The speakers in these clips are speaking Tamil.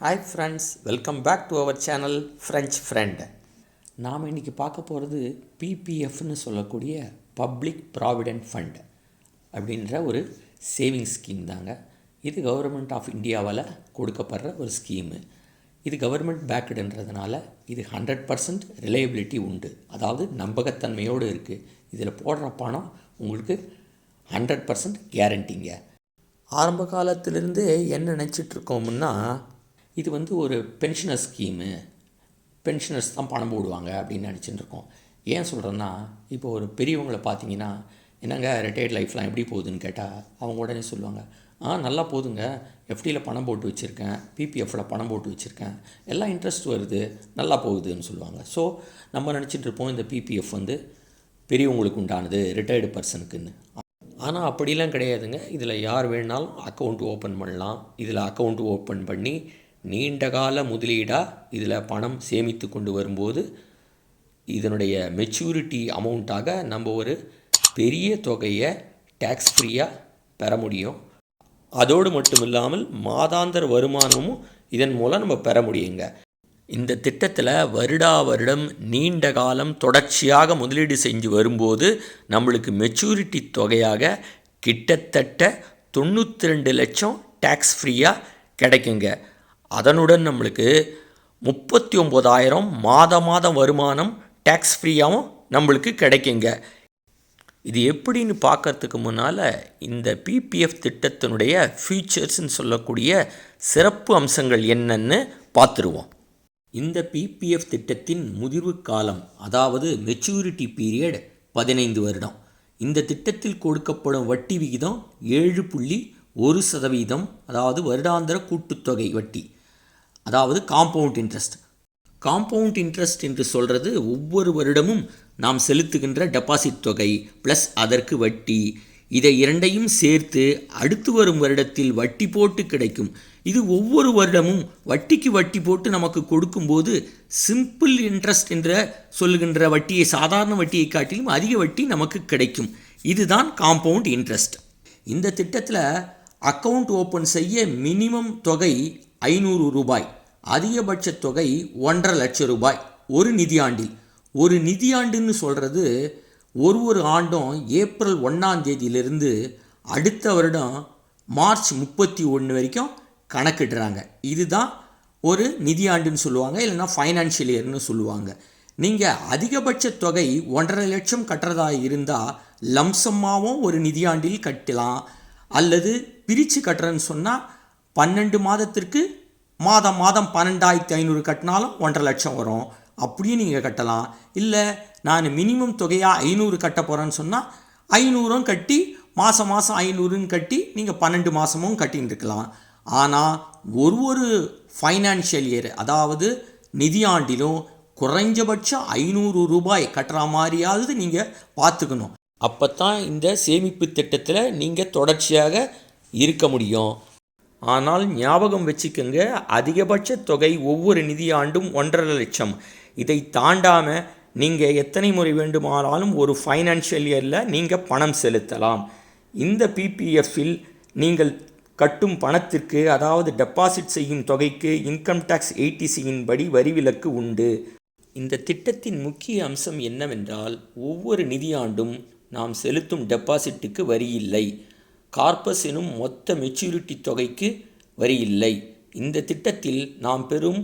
Hi friends, welcome back to our channel French friend. நாம் இன்றைக்கி பார்க்க போகிறது பிபிஎஃப்னு சொல்லக்கூடிய பப்ளிக் ப்ராவிடென்ட் ஃபண்ட் அப்படின்ற ஒரு சேவிங் ஸ்கீம் தாங்க. இது கவர்மெண்ட் ஆஃப் இந்தியாவால் கொடுக்கப்படுற ஒரு ஸ்கீமு. இது கவர்மெண்ட் பேக்குடுன்றதுனால இது 100% ரிலையபிலிட்டி உண்டு, அதாவது நம்பகத்தன்மையோடு இருக்குது. இதில் போடுற பணம் உங்களுக்கு 100% கேரண்டிங்க. ஆரம்ப காலத்திலேருந்து என்ன நினச்சிட்ருக்கோம்னா, இது ஒரு பென்ஷனர் ஸ்கீமு, பென்ஷனர்ஸ் தான் பணம் போடுவாங்க அப்படின்னு நினச்சிட்டு இருக்கோம். ஏன் சொல்கிறேன்னா, இப்போ ஒரு பெரியவங்களை பார்த்தீங்கன்னா, என்னங்க ரிட்டையர்ட் லைஃப்லாம் எப்படி போகுதுன்னு கேட்டால் அவங்க உடனே சொல்லுவாங்க, நல்லா போகுதுங்க, எஃப்டியில் பணம் போட்டு வச்சுருக்கேன், பிபிஎஃப்பில் பணம் போட்டு வச்சுருக்கேன், எல்லாம் இன்ட்ரெஸ்ட் வருது, நல்லா போகுதுன்னு சொல்லுவாங்க. ஸோ நம்ம நினச்சிட்டு இருப்போம் இந்த பிபிஎஃப் பெரியவங்களுக்கு உண்டானது, ரிட்டையர்டு பர்சனுக்குன்னு. ஆனால் அப்படிலாம் கிடையாதுங்க. இதில் யார் வேணாலும் அக்கௌண்ட் ஓப்பன் பண்ணலாம். இதில் அக்கௌண்ட் ஓப்பன் பண்ணி நீண்டகால முதலீடாக இதில் பணம் சேமித்து கொண்டு வரும்போது இதனுடைய மெச்சூரிட்டி அமௌண்ட்டாக நம்ம ஒரு பெரிய தொகையை டேக்ஸ் ஃப்ரீயாக பெற முடியும். அதோடு மட்டும் இல்லாமல் மாதாந்திர வருமானமும் இதன் மூலம் நம்ம பெற முடியுங்க. இந்த திட்டத்தில் வருடா வருடம் நீண்ட காலம் தொடர்ச்சியாக முதலீடு செஞ்சு வரும்போது நம்மளுக்கு மெச்சூரிட்டி தொகையாக கிட்டத்தட்ட 92 லட்சம் டேக்ஸ் ஃப்ரீயாக கிடைக்குங்க. அதனுடன் நம்மளுக்கு 39,000 மாதம் வருமானம் டேக்ஸ் ஃப்ரீயாகவும் நம்மளுக்கு கிடைக்குங்க. இது எப்படின்னு பார்க்கறதுக்கு முன்னால் இந்த பிபிஎஃப் திட்டத்தினுடைய ஃபீச்சர்ஸ்ன்னு சொல்லக்கூடிய சிறப்பு அம்சங்கள் என்னன்னு பார்த்துருவோம். இந்த பிபிஎஃப் திட்டத்தின் முதிர்வு காலம், அதாவது மெச்சூரிட்டி பீரியட் 15 வருடம். இந்த திட்டத்தில் கொடுக்கப்படும் வட்டி விகிதம் 7.1%, அதாவது வருடாந்திர கூட்டுத்தொகை வட்டி, அதாவது காம்பவுண்ட் இன்ட்ரெஸ்ட். காம்பவுண்ட் இன்ட்ரெஸ்ட் என்று சொல்கிறது ஒவ்வொரு வருடமும் நாம் செலுத்துகின்ற டெபாசிட் தொகை ப்ளஸ் அதற்கு வட்டி, இதை இரண்டையும் சேர்த்து அடுத்து வரும் வருடத்தில் வட்டி போட்டு கிடைக்கும். இது ஒவ்வொரு வருடமும் வட்டிக்கு வட்டி போட்டு நமக்கு கொடுக்கும்போது சிம்பிள் இன்ட்ரெஸ்ட் என்ற சொல்லுகின்ற வட்டியை, சாதாரண வட்டியை காட்டிலும் அதிக வட்டி நமக்கு கிடைக்கும். இதுதான் காம்பவுண்ட் இன்ட்ரெஸ்ட். இந்த திட்டத்தில் அக்கௌண்ட் ஓப்பன் செய்ய மினிமம் தொகை 500 ரூபாய், அதிகபட்ச தொகை 1.5 லட்சம் ரூபாய் ஒரு நிதியாண்டில். ஒரு நிதியாண்டுன்னு சொல்கிறது ஒரு ஆண்டும் ஏப்ரல் 1ஆம் தேதியிலிருந்து அடுத்த வருடம் மார்ச் 31 வரைக்கும் கணக்கிடுறாங்க. இதுதான் ஒரு நிதியாண்டுன்னு சொல்லுவாங்க, இல்லைன்னா ஃபைனான்ஷியல் இயர்னு சொல்லுவாங்க. நீங்கள் அதிகபட்ச தொகை 1.5 லட்சம் கட்டுறதா இருந்தால் லம்சமாகவும் ஒரு நிதியாண்டில் கட்டலாம், அல்லது பிரித்து கட்டுறேன்னு சொன்னால் 12 மாதத்திற்கு மாதம் 12,500 கட்டினாலும் 1.5 லட்சம் வரும். அப்படியும் நீங்கள் கட்டலாம். இல்லை நான் மினிமம் தொகையாக 500 கட்ட போகிறேன்னு சொன்னால் 500 கட்டி மாதம் 500ன்னு கட்டி நீங்கள் 12 மாதமும் கட்டின்னு இருக்கலாம். ஆனால் ஒரு ஃபைனான்ஷியல் இயர், அதாவது நிதியாண்டிலும் குறைஞ்சபட்சம் 500 ரூபாய் கட்டுற மாதிரியாவது நீங்கள் பார்த்துக்கணும். அப்போ தான் இந்த சேமிப்பு திட்டத்தில் நீங்கள் தொடர்ச்சியாக இருக்க முடியும். ஆனால் ஞாபகம் வச்சுக்கோங்க, அதிகபட்ச தொகை ஒவ்வொரு நிதியாண்டும் 1.5 லட்சம். இதை தாண்டாமல் நீங்கள் எத்தனை முறை வேண்டுமானாலும் ஒரு ஃபைனான்ஷியல் இயரில் நீங்கள் பணம் செலுத்தலாம். இந்த பிபிஎஃப்பில் நீங்கள் கட்டும் பணத்திற்கு, அதாவது டெபாசிட் செய்யும் தொகைக்கு இன்கம் டேக்ஸ் 80C படி வரி விலக்கு உண்டு. இந்த திட்டத்தின் முக்கிய அம்சம் என்னவென்றால், ஒவ்வொரு நிதியாண்டும் நாம் செலுத்தும் டெபாசிட்டுக்கு வரி இல்லை. கார்பஸ் எனும் மொத்த மெச்சூரிட்டி தொகைக்கு வரி இல்லை. இந்த திட்டத்தில் நாம் பெறும்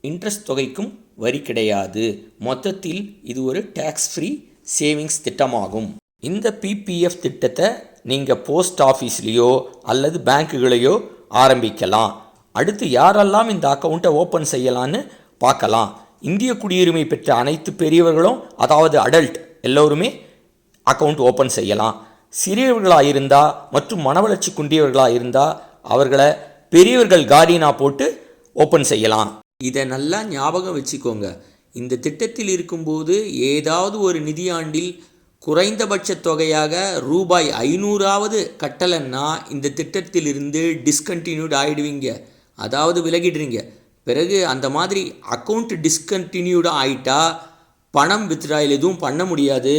இன்ட்ரெஸ்ட் தொகைக்கும் வரி கிடையாது. மொத்தத்தில் இது ஒரு டேக்ஸ் ஃப்ரீ சேவிங்ஸ் திட்டமாகும். இந்த பிபிஎஃப் திட்டத்தை நீங்கள் போஸ்ட் ஆஃபீஸ்லேயோ அல்லது பேங்க்குகளையோ ஆரம்பிக்கலாம். அடுத்து யாரெல்லாம் இந்த அக்கௌண்ட்டை ஓப்பன் செய்யலான்னு பார்க்கலாம். இந்திய குடியுரிமை பெற்ற அனைத்து பெரியவர்களும், அதாவது அடல்ட் எல்லோருமே அக்கௌண்ட் ஓப்பன் செய்யலாம். சிறியவர்களாக இருந்தால் மற்றும் மனவளர்ச்சி குன்றியவர்களாக இருந்தால் அவர்களை பெரியவர்கள் கார்டியனாக போட்டு ஓப்பன் செய்யலாம். இதை நல்லா ஞாபகம் வச்சுக்கோங்க. இந்த திட்டத்தில் இருக்கும்போது ஏதாவது ஒரு நிதியாண்டில் குறைந்தபட்ச தொகையாக ரூபாய் 500ஆவது கட்டலைன்னா இந்த திட்டத்திலிருந்து டிஸ்கண்டினியூட் ஆகிடுவீங்க, அதாவது விலகிடுறீங்க. பிறகு அந்த மாதிரி அக்கௌண்ட் டிஸ்கண்டினியூடாக ஆகிட்டா பணம் வித்ட்ராயல் எதுவும் பண்ண முடியாது,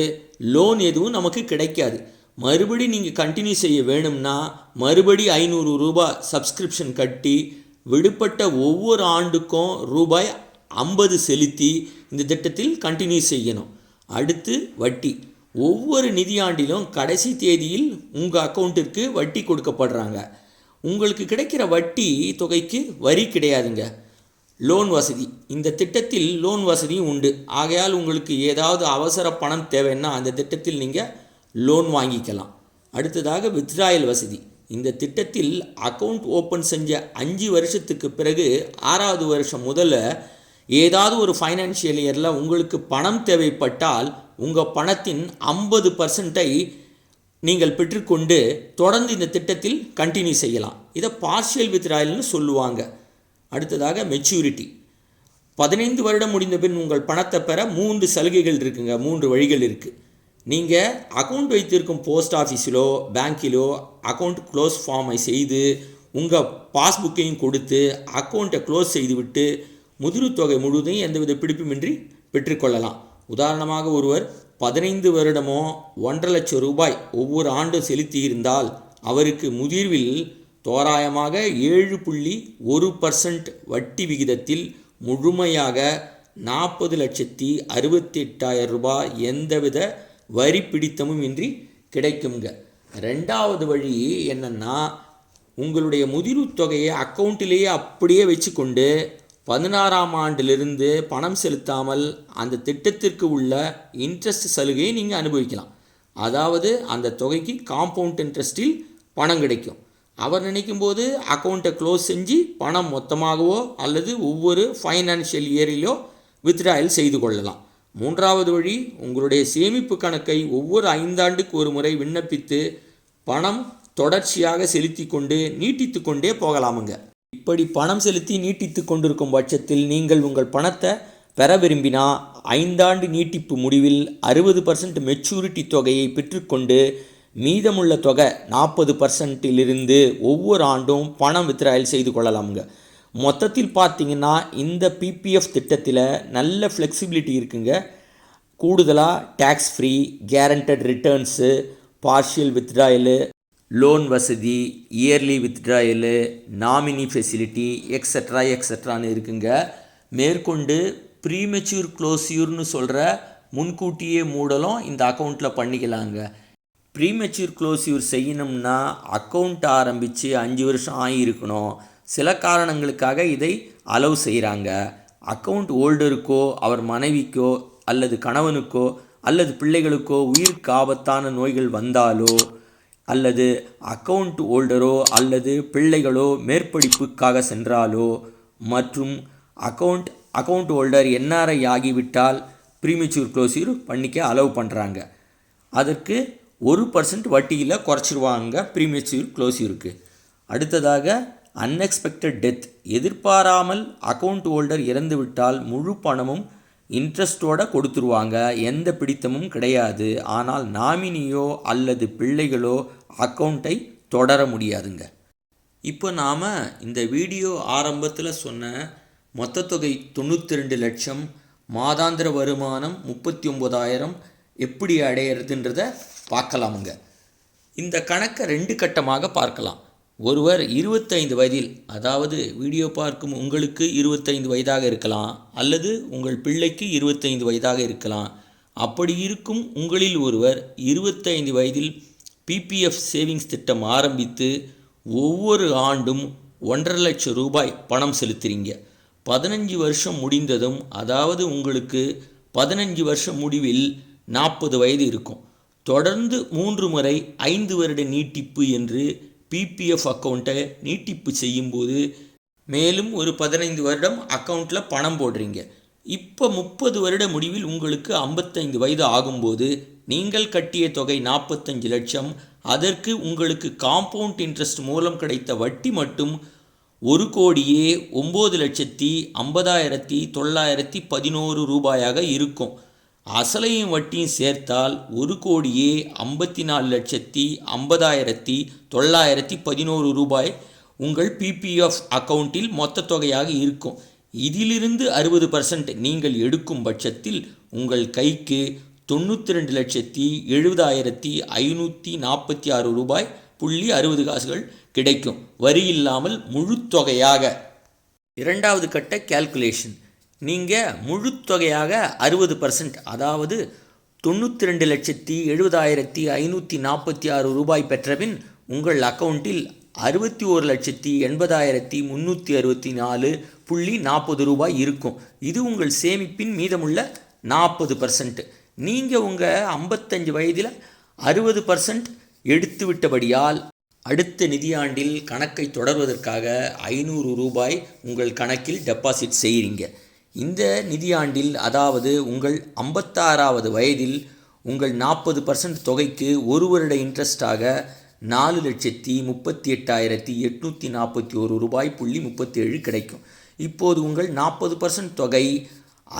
லோன் எதுவும் நமக்கு கிடைக்காது. மறுபடி நீங்கள் கண்டினியூ செய்ய வேணும்னா மறுபடி 500 ரூபாய் சப்ஸ்கிரிப்ஷன் கட்டி விடுபட்ட ஒவ்வொரு ஆண்டுக்கும் ரூபாய் 50 செலுத்தி இந்த திட்டத்தில் கண்டினியூ செய்யணும். அடுத்து வட்டி. ஒவ்வொரு நிதியாண்டிலும் கடைசி தேதியில் உங்கள் அக்கௌண்ட்டிற்கு வட்டி கொடுக்கப்படுறாங்க. உங்களுக்கு கிடைக்கிற வட்டி தொகைக்கு வரி கிடையாதுங்க. லோன் வசதி. இந்த திட்டத்தில் லோன் வசதியும் உண்டு. ஆகையால் உங்களுக்கு ஏதாவது அவசர பணம் தேவைன்னா அந்த திட்டத்தில் நீங்கள் லோன் வாங்கிக்கலாம். அடுத்ததாக வித்ட்ராயல் வசதி. இந்த திட்டத்தில் அக்கௌண்ட் ஓப்பன் செஞ்ச 5 வருஷத்துக்கு பிறகு 6வது வருஷம் முதல்ல ஏதாவது ஒரு ஃபைனான்ஷியல் இயரில் உங்களுக்கு பணம் தேவைப்பட்டால் உங்கள் பணத்தின் 50% நீங்கள் பெற்றுக்கொண்டு தொடர்ந்து இந்த திட்டத்தில் கண்டினியூ செய்யலாம். இதை பார்ஷியல் வித்ட்ராயல்னு சொல்லுவாங்க. அடுத்ததாக மெச்சூரிட்டி. 15 வருடம் முடிந்த பின் உங்கள் பணத்தை பெற 3 சலுகைகள் இருக்குங்க. 3 வழிகள் இருக்குது. நீங்கள் அக்கௌண்ட் வைத்திருக்கும் போஸ்ட் ஆஃபீஸிலோ பேங்கிலோ அக்கௌண்ட் க்ளோஸ் ஃபார்மை செய்து உங்கள் பாஸ்புக்கையும் கொடுத்து அக்கௌண்ட்டை க்ளோஸ் செய்துவிட்டு முதிர்வு தொகை முழுவதையும் எந்தவித பிடிப்புமின்றி பெற்றுக்கொள்ளலாம். உதாரணமாக ஒருவர் 15 வருடமோ 1.5 லட்சம் ரூபாய் ஒவ்வொரு ஆண்டும் செலுத்தியிருந்தால் அவருக்கு முதிர்வில் தோராயமாக 7.1% வட்டி விகிதத்தில் முழுமையாக 40,68,000 ரூபாய் எந்தவித வரி பிடித்தமும் இன்றி கிடைக்குங்க. 2வது வழி என்னென்னா, உங்களுடைய முதிர்வு தொகையை அக்கௌண்ட்டிலேயே அப்படியே வச்சுக்கொண்டு 16ஆம் ஆண்டிலிருந்து பணம் செலுத்தாமல் அந்த திட்டத்திற்கு உள்ள இன்ட்ரெஸ்ட் சலுகையை நீங்கள் அனுபவிக்கலாம். அதாவது அந்த தொகைக்கு காம்பவுண்ட் இன்ட்ரெஸ்ட்டில் பணம் கிடைக்கும். அவர் நினைக்கும்போது அக்கௌண்ட்டை க்ளோஸ் செஞ்சு பணம் மொத்தமாகவோ அல்லது ஒவ்வொரு ஃபைனான்ஷியல் இயரிலோ வித்ட்ராயல் செய்து கொள்ளலாம். 3வது வழி, உங்களுடைய சேமிப்பு கணக்கை ஒவ்வொரு 5 ஆண்டுக்கு ஒரு முறை விண்ணப்பித்து பணம் தொடர்ச்சியாக செலுத்தி கொண்டு நீட்டித்து கொண்டே போகலாமுங்க. இப்படி பணம் செலுத்தி நீட்டித்து கொண்டிருக்கும் பட்சத்தில் நீங்கள் உங்கள் பணத்தை பெற விரும்பினா 5 ஆண்டு நீட்டிப்பு முடிவில் 60% மெச்சூரிட்டி தொகையை பெற்றுக்கொண்டு மீதமுள்ள தொகை 40%லிருந்து ஒவ்வொரு ஆண்டும் பணம் வித்ட்ராயல் செய்து கொள்ளலாமுங்க. மொத்தத்தில் பார்த்தீங்கன்னா இந்த பிபிஎஃப் திட்டத்தில் நல்ல ஃப்ளெக்சிபிலிட்டி இருக்குங்க. கூடுதலாக tax free, guaranteed returns, partial withdrawal, loan வசதி, இயர்லி வித்ட்ராயலு, நாமினி ஃபெசிலிட்டி எக்ஸட்ரான்னு இருக்குங்க. மேற்கொண்டு ப்ரீமெச்சூர் க்ளோஸ்யூர்னு சொல்கிற முன்கூட்டியே மூடலும் இந்த அக்கௌண்ட்டில் பண்ணிக்கலாங்க. ப்ரீமெச்சூர் க்ளோஸ்யூர் செய்யணும்னா அக்கௌண்ட் ஆரம்பித்து 5 வருஷம் ஆகியிருக்கணும். சில காரணங்களுக்காக இதை அலோவ் செய்கிறாங்க. அக்கௌண்ட் ஹோல்டருக்கோ அவர் மனைவிக்கோ அல்லது கணவனுக்கோ அல்லது பிள்ளைகளுக்கோ உயிருக்கு ஆபத்தான நோய்கள் வந்தாலோ அல்லது அக்கௌண்ட் ஹோல்டரோ அல்லது பிள்ளைகளோ மேற்படிப்புக்காக சென்றாலோ மற்றும் அக்கௌண்ட் ஹோல்டர் என்ஆர்ஐ ஆகிவிட்டால் ப்ரீமெச்சூர் க்ளோஸ்யூர் பண்ணிக்க அலோவ் பண்ணுறாங்க. அதற்கு 1% வட்டியில் குறைச்சிருவாங்க ப்ரீமெச்சூர் க்ளோஸ்யூருக்கு. அடுத்ததாக அன்எக்ஸ்பெக்டட் டெத். எதிர்பாராமல் அக்கௌண்ட் ஹோல்டர் இறந்துவிட்டால் முழு பணமும் இன்ட்ரெஸ்ட்டோடு கொடுத்துருவாங்க. எந்த பிடித்தமும் கிடையாது. ஆனால் நாமினியோ அல்லது பிள்ளைகளோ அக்கௌண்ட்டை தொடர முடியாதுங்க. இப்போ நாம் இந்த வீடியோ ஆரம்பத்தில் சொன்ன மொத்த தொகை 92 லட்சம், மாதாந்திர வருமானம் 39,000 எப்படி அடையிறதுன்றதை பார்க்கலாமுங்க. இந்த கணக்கை 2 கட்டமாக பார்க்கலாம். ஒருவர் 25 வயதில், அதாவது வீடியோ பார்க்கும் உங்களுக்கு 25 வயதாக இருக்கலாம் அல்லது உங்கள் பிள்ளைக்கு 25 வயதாக இருக்கலாம். அப்படி இருக்கும் உங்களில் ஒருவர் 25 வயதில் பிபிஎஃப் சேவிங்ஸ் திட்டம் ஆரம்பித்து ஒவ்வொரு ஆண்டும் 1.5 லட்சம் ரூபாய் பணம் செலுத்துறீங்க. 15 வருஷம் முடிந்ததும், அதாவது உங்களுக்கு 15 வருஷம் முடிவில் 40 வயது இருக்கும். தொடர்ந்து 3 முறை 5 வருட நீட்டிப்பு என்று பிபிஎஃப் அக்கௌண்ட்டை நீட்டிப்பு செய்யும்போது மேலும் ஒரு 15 வருடம் அக்கௌண்ட்டில் பணம் போடுறீங்க. இப்போ 30 வருட முடிவில் உங்களுக்கு 55 வயது ஆகும்போது நீங்கள் கட்டிய தொகை 45 லட்சம். அதற்கு உங்களுக்கு காம்பவுண்ட் இன்ட்ரெஸ்ட் மூலம் கிடைத்த வட்டி மட்டும் 1,09,50,911 ரூபாயாக இருக்கும். அசலையும் வட்டியும் சேர்த்தால் 1,54,50,911 ரூபாய் உங்கள் பிபிஎஃப் அக்கௌண்ட்டில் மொத்த தொகையாக இருக்கும். இதிலிருந்து 60% நீங்கள் எடுக்கும் பட்சத்தில் உங்கள் கைக்கு 92,70,546 ரூபாய் 60 காசுகள் கிடைக்கும். வரி இல்லாமல் முழு தொகையாக இரண்டாவது கட்ட கால்குலேஷன். நீங்கள் முழு தொகையாக 60%, அதாவது 92,70,546 ரூபாய் பெற்றபின் உங்கள் அக்கவுண்டில் 61,80,364.40 ரூபாய் இருக்கும். இது உங்கள் சேமிப்பின் மீதமுள்ள 40%. நீங்கள் உங்கள் 55 வயதில் 60% எடுத்து விட்டபடியால் அடுத்த நிதியாண்டில் கணக்கை தொடர்வதற்காக 500 ரூபாய் உங்கள் கணக்கில் டெபாசிட் செய்கிறீங்க. இந்த நிதியாண்டில், அதாவது உங்கள் 56வது வயதில் உங்கள் 40% தொகைக்கு ஒரு வருட இன்ட்ரெஸ்டாக 4,38,841 ரூபாய்.37 கிடைக்கும். இப்போது உங்கள் 40% தொகை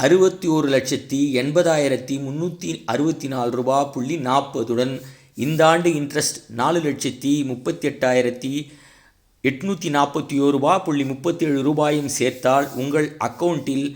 61,80,364 ரூபாய்.40 இந்த ஆண்டு இன்ட்ரெஸ்ட் 4,38,841 ரூபாய்.37 சேர்த்தால் உங்கள் அக்கவுண்டில்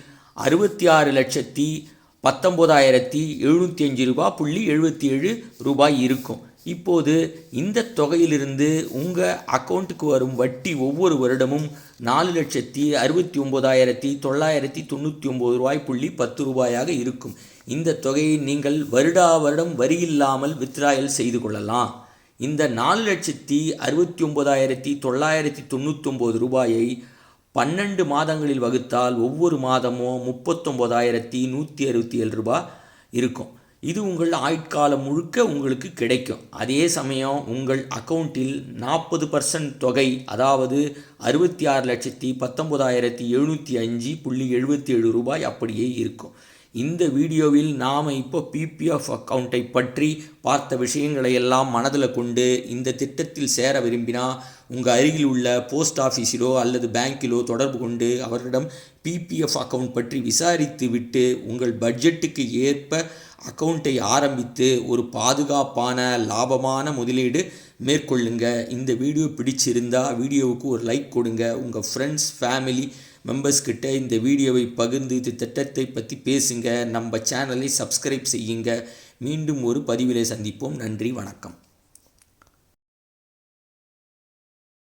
66,19,705 ரூபாய்.77 இருக்கும். இப்போது இந்த தொகையிலிருந்து உங்கள் அக்கவுண்ட்டுக்கு வரும் வட்டி ஒவ்வொரு வருடமும் 4,69,999 ரூபாய்.10 இருக்கும். இந்த தொகையை நீங்கள் வருடா வருடம் வரியில்லாமல் வித்ட்ராயல் செய்து கொள்ளலாம். இந்த 4,69,999 ரூபாயை 12 மாதங்களில் வகுத்தால் ஒவ்வொரு மாதமும் 39,167 ரூபாய் இருக்கும். இது உங்கள் ஆயுட்காலம் முழுக்க உங்களுக்கு கிடைக்கும். அதே சமயம் உங்கள் அக்கவுண்டில் 40% தொகை, அதாவது 66,19,705.77 ரூபாய் அப்படியே இருக்கும். இந்த வீடியோவில் நாம் இப்போ பிபிஎஃப் அக்கவுண்ட்டை பற்றி பார்த்த விஷயங்களை எல்லாம் மனதில் கொண்டு இந்த திட்டத்தில் சேர விரும்பினா உங்கள் அருகில் உள்ள போஸ்ட் ஆஃபீஸிலோ அல்லது பேங்கிலோ தொடர்பு கொண்டு அவர்களிடம் பிபிஎஃப் அக்கவுண்ட் பற்றி விசாரித்து விட்டு உங்கள் பட்ஜெட்டுக்கு ஏற்ப அக்கவுண்ட்டை ஆரம்பித்து ஒரு பாதுகாப்பான லாபமான முதலீடு மேற்கொள்ளுங்க. இந்த வீடியோ பிடிச்சிருந்தா வீடியோவுக்கு ஒரு லைக் கொடுங்க. உங்கள் ஃப்ரெண்ட்ஸ், ஃபேமிலி மெம்பர்ஸ்கிட்ட இந்த வீடியோவை பகிர்ந்து இந்த திட்டத்தை பற்றி பேசுங்க. நம்ம சேனலை சப்ஸ்கிரைப் செய்யுங்க. மீண்டும் ஒரு பதிவிலே சந்திப்போம். நன்றி, வணக்கம்.